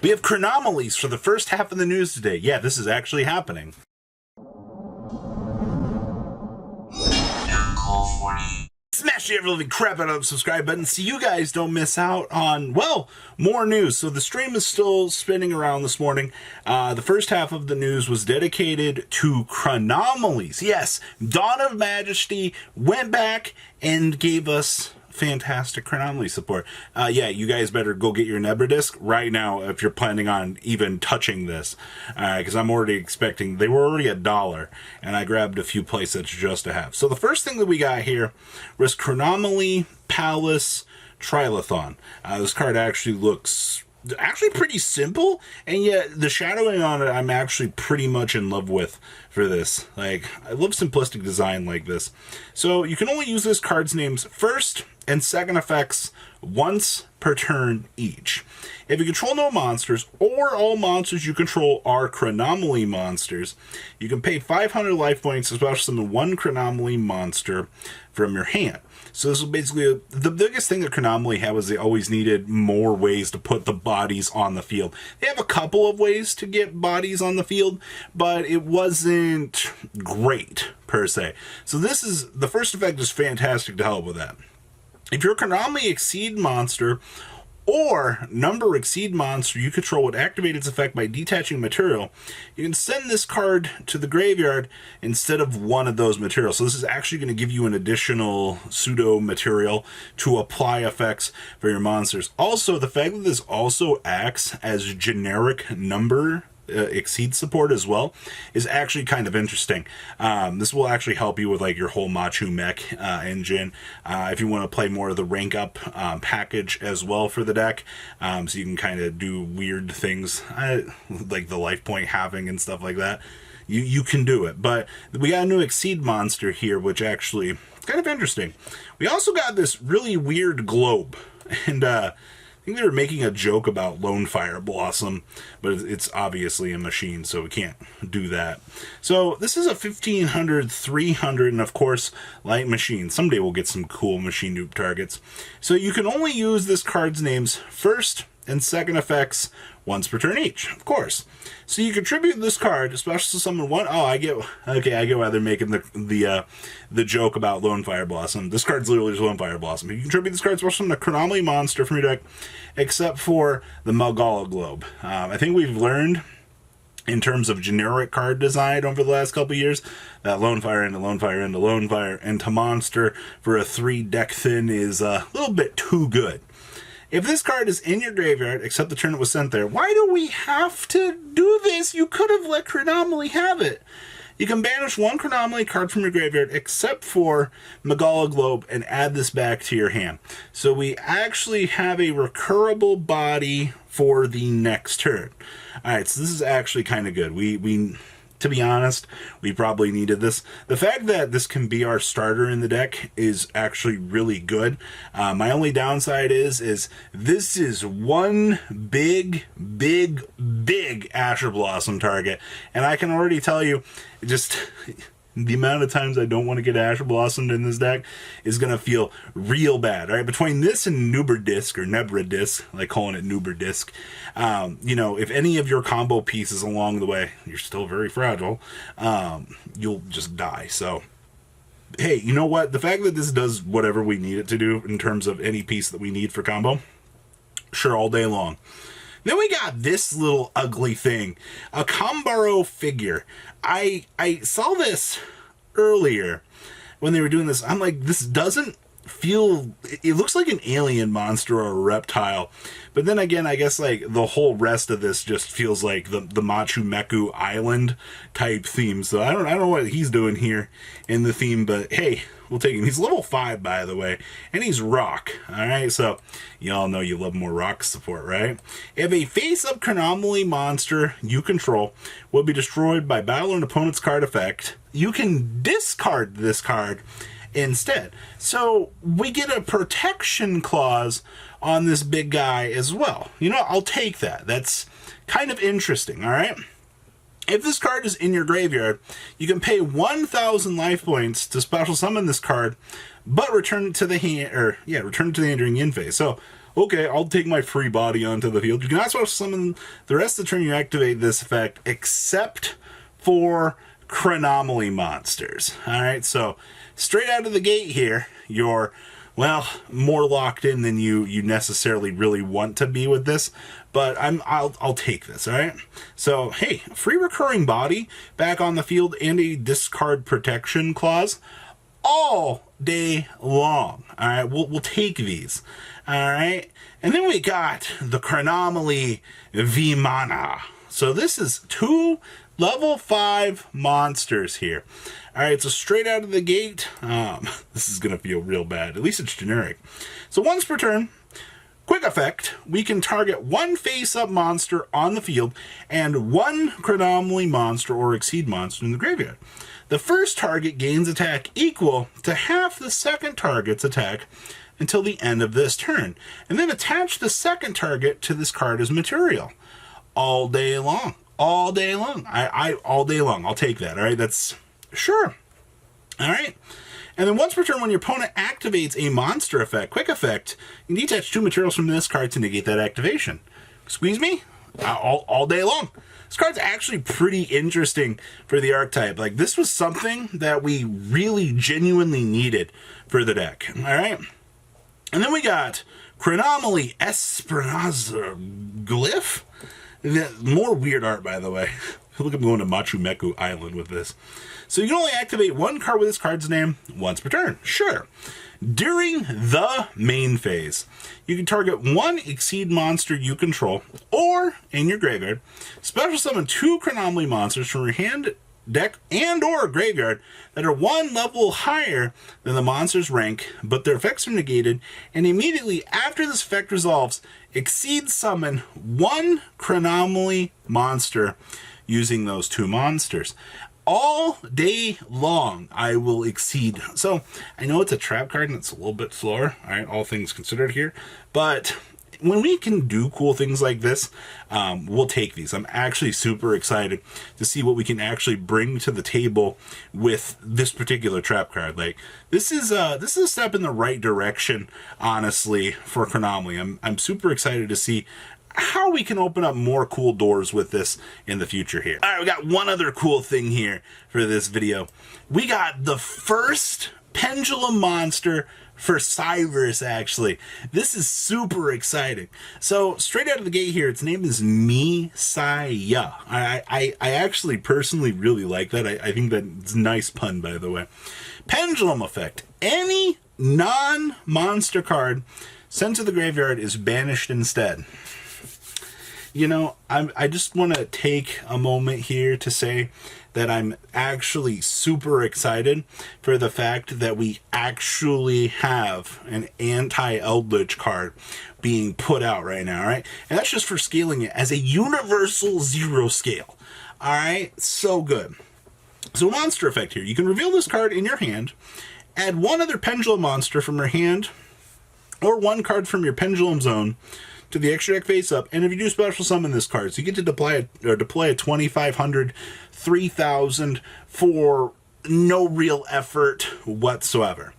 We have Chronomalies for the first half of the news today. Yeah, this is actually happening. Smash the ever-living crap out of the subscribe button so you guys don't miss out on, well, more news. So the stream is still spinning around this morning. The first half of the news was dedicated to Chronomalies. Yes, Dawn of Majesty went back and gave us fantastic Chronomaly support. Yeah, you guys better go get your Nebra disc right now if you're planning on even touching this, because I'm already expecting, they were already $1 and I grabbed a few playsets just to have. So the first thing that we got here was Chronomaly Palace Trilithon. This card actually looks pretty simple, and yet the shadowing on it I'm actually pretty much in love with for this. Like, I love simplistic design like this. So you can only use this card's names first and second effects once per turn each. If you control no monsters, or all monsters you control are Chronomaly monsters, you can pay 500 life points to special summon one Chronomaly monster from your hand. So this is basically, the biggest thing that Chronomaly had was they always needed more ways to put the bodies on the field. They have a couple of ways to get bodies on the field, but it wasn't great per se. So this is, the first effect is fantastic to help with that. If your Chronomaly Exceed monster or number Exceed monster you control would activate its effect by detaching material, you can send this card to the graveyard instead of one of those materials. So this is actually going to give you an additional pseudo material to apply effects for your monsters. Also, the fact that this also acts as generic number Exceed support as well is actually kind of interesting. This will actually help you with like your whole Machu Mech engine if you want to play more of the rank up package as well for the deck, so you can kind of do weird things like the life point halving and stuff like that. You can do it, but we got a new Exceed monster here, which actually kind of interesting. We also got this really weird globe, and I think they were making a joke about Lone Fire Blossom, but it's obviously a machine, so we can't do that. So this is a 1500, 300, and of course, light machine. Someday we'll get some cool machine dupe targets. So you can only use this card's names first and second effects once per turn each, of course. So you contribute this card, especially to summon one. Oh, I get why they're making the joke about Lone Fire Blossom. This card's literally just Lone Fire Blossom. You contribute this card, especially summon a Chronomaly monster from your deck, except for the Magala Globe. I think we've learned, in terms of generic card design over the last couple of years, that Lone Fire into Lone Fire into Lone Fire into Monster for a 3 deck thin is a little bit too good. If this card is in your graveyard, except the turn it was sent there, why do we have to do this? You could have let Chronomaly have it. You can banish one Chronomaly card from your graveyard, except for Magala Globe, and add this back to your hand. So we actually have a recurable body for the next turn. Alright, so this is actually kind of good. We to be honest, we probably needed this. The fact that this can be our starter in the deck is actually really good. My only downside is this is one big Asher Blossom target, and I can already tell you, just the amount of times I don't want to get Asher Blossomed in this deck is going to feel real bad. All right, between this and Nuber Disc, or Nebra Disc, like calling it Nuber Disc, you know, if any of your combo pieces along the way, you're still very fragile, you'll just die. So, hey, you know what? The fact that this does whatever we need it to do in terms of any piece that we need for combo, sure, all day long. Then we got this little ugly thing, a Kambaro figure. I saw this earlier when they were doing this. I'm like, this doesn't feel, it looks like an alien monster or a reptile. But then again, I guess like the whole rest of this just feels like the Machu Meccu island type theme. So I don't know what he's doing here in the theme, but hey, we'll take him. He's level 5, by the way, and he's rock. Alright, so y'all know you love more rock support, right? If a face-up Chronomaly monster you control will be destroyed by battle an opponent's card effect, you can discard this card instead. So we get a protection clause on this big guy as well. You know, I'll take that. That's kind of interesting, alright? If this card is in your graveyard, you can pay 1,000 life points to special summon this card, but return it to the hand, or yeah, return it to the hand during in phase. So okay, I'll take my free body onto the field. You can also summon the rest of the turn you activate this effect, except for Chronomaly monsters. Alright, so straight out of the gate here, you're, well, more locked in than you necessarily really want to be with this, but I'll take this, alright? So, hey, free recurring body back on the field and a discard protection clause all day long. Alright, we'll take these. Alright, and then we got the Chronomaly Vimana. So this is 2 level 5 monsters here. Alright, so straight out of the gate, this is going to feel real bad. At least it's generic. So once per turn, quick effect, we can target 1 face-up monster on the field and 1 Chronomaly monster or exceed monster in the graveyard. The first target gains attack equal to half the second target's attack until the end of this turn. And then attach the second target to this card as material. All day long. All day long. All day long. I'll take that. All right. That's sure. All right. And then once per turn, when your opponent activates a monster effect, quick effect, you can detach 2 materials from this card to negate that activation. Squeeze me? All day long. This card's actually pretty interesting for the archetype. Like, this was something that we really genuinely needed for the deck. All right. And then we got Chronomaly Esperanza Glyph. More weird art, by the way. I feel like I'm going to Machu Meku Island with this. So you can only activate 1 card with this card's name once per turn. Sure. During the main phase, you can target 1 exceed monster you control, or, in your graveyard, special summon 2 Chronomaly monsters from your hand, deck, and or graveyard that are 1 level higher than the monster's rank, but their effects are negated, and immediately after this effect resolves, exceed summon 1 Chronomaly monster using those 2 monsters. All day long, I will exceed. So, I know it's a trap card and it's a little bit slower, alright, all things considered here, but when we can do cool things like this, we'll take these. I'm actually super excited to see what we can actually bring to the table with this particular trap card. Like, this is a step in the right direction, honestly, for Chronomaly. I'm super excited to see how we can open up more cool doors with this in the future here. All right, we got one other cool thing here for this video. We got the first Pendulum monster for Cyberse, actually. This is super exciting. So, straight out of the gate here, its name is Mesai. I actually personally really like that. I think that's a nice pun, by the way. Pendulum effect. Any non-monster card sent to the graveyard is banished instead. You know, I just want to take a moment here to say that I'm actually super excited for the fact that we actually have an anti-Eldlich card being put out right now, right? And that's just for scaling it as a universal 0 scale. Alright, so good. So monster effect here. You can reveal this card in your hand, add 1 other Pendulum monster from your hand, or 1 card from your Pendulum zone to the extra deck face up, and if you do special summon this card, so you get to deploy a 2,500, 3,000 for no real effort whatsoever.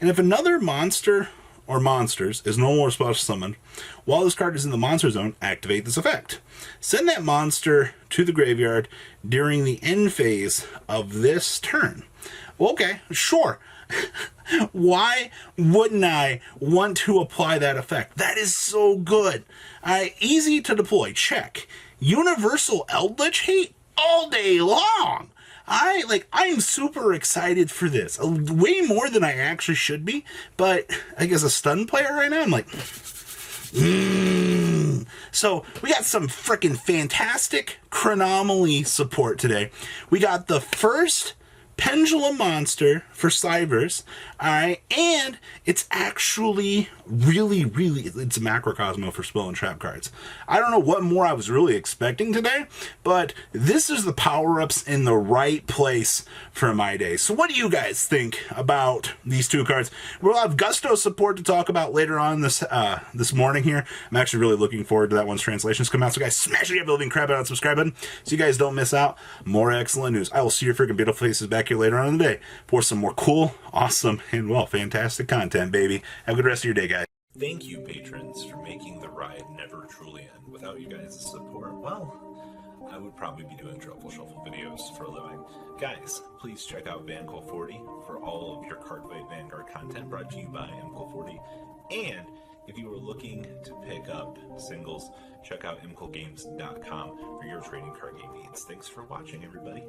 And if another monster or monsters is no more special summoned, while this card is in the monster zone, activate this effect. Send that monster to the graveyard during the end phase of this turn. Okay, sure. Why wouldn't I want to apply that effect? That is so good. Easy to deploy, check. Universal Eldlich hate all day long. I'm super excited for this. Way more than I actually should be, but I guess a stun player right now, I'm like, So we got some freaking fantastic Chronomaly support today. We got the first Pendulum monster for Cyberse, alright, and it's actually really, it's a macrocosmo for spell and trap cards. I don't know what more I was really expecting today, but this is the power-ups in the right place for my day. So what do you guys think about these 2 cards? We'll have Gusto support to talk about later on this morning here. I'm actually really looking forward to that once translations come out. So guys, smash the living crap out of the subscribe button so you guys don't miss out. More excellent news. I will see your freaking beautiful faces back here later on in the day for some more cool, awesome, and well, fantastic content, baby. Have a good rest of your day, guys. Thank you, patrons, for making the ride never truly end. Without you guys' support, well, I would probably be doing Truffle Shuffle videos for a living. Guys, please check out VanCole40 for all of your Cardfight Vanguard content brought to you by MCole40. And if you are looking to pick up singles, check out mcolegames.com for your trading card game needs. Thanks for watching, everybody.